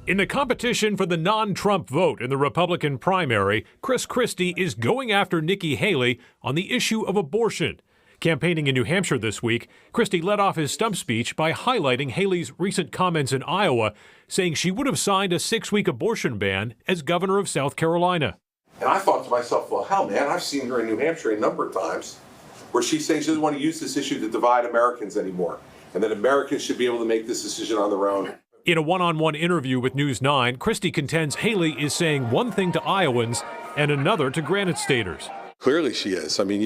In the competition for the non-Trump vote in the Republican primary, Chris Christie is going after Nikki Haley on the issue of abortion. Campaigning in New Hampshire this week, Christie led off his stump speech by highlighting Haley's recent comments in Iowa, saying she would have signed a 6-week abortion ban as governor of South Carolina. And I thought to myself, well, hell, man, I've seen her in New Hampshire a number of times where she's saying she doesn't want to use this issue to divide Americans anymore, and that Americans should be able to make this decision on their own. In a one-on-one interview with News 9, Christie contends Haley is saying one thing to Iowans and another to Granite Staters. Clearly she is. I mean,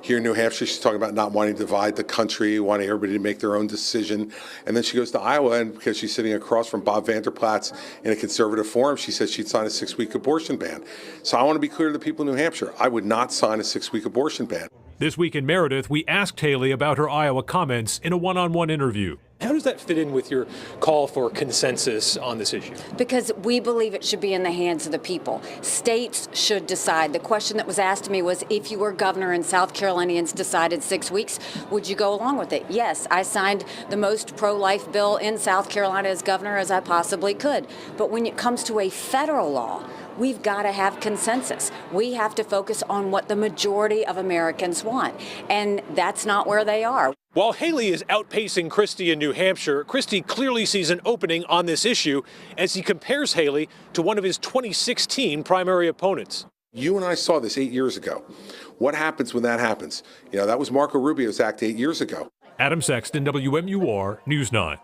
here in New Hampshire, she's talking about not wanting to divide the country, wanting everybody to make their own decision. And then she goes to Iowa, and because she's sitting across from Bob Vander Plaats in a conservative forum, she says she'd sign a 6-week abortion ban. So I want to be clear to the people in New Hampshire, I would not sign a 6-week abortion ban. This week in Meredith, we asked Haley about her Iowa comments in a one-on-one interview. How does that fit in with your call for consensus on this issue? Because we believe it should be in the hands of the people. States should decide. The question that was asked to me was, if you were governor and South Carolinians decided 6 weeks, would you go along with it? Yes, I signed the most pro-life bill in South Carolina as governor as I possibly could. But when it comes to a federal law, we've got to have consensus. We have to focus on what the majority of Americans want. And that's not where they are. While Haley is outpacing Christie in New Hampshire, Christie clearly sees an opening on this issue as he compares Haley to one of his 2016 primary opponents. You and I saw this 8 years ago. What happens when that happens? That was Marco Rubio's act 8 years ago. Adam Sexton, WMUR News 9.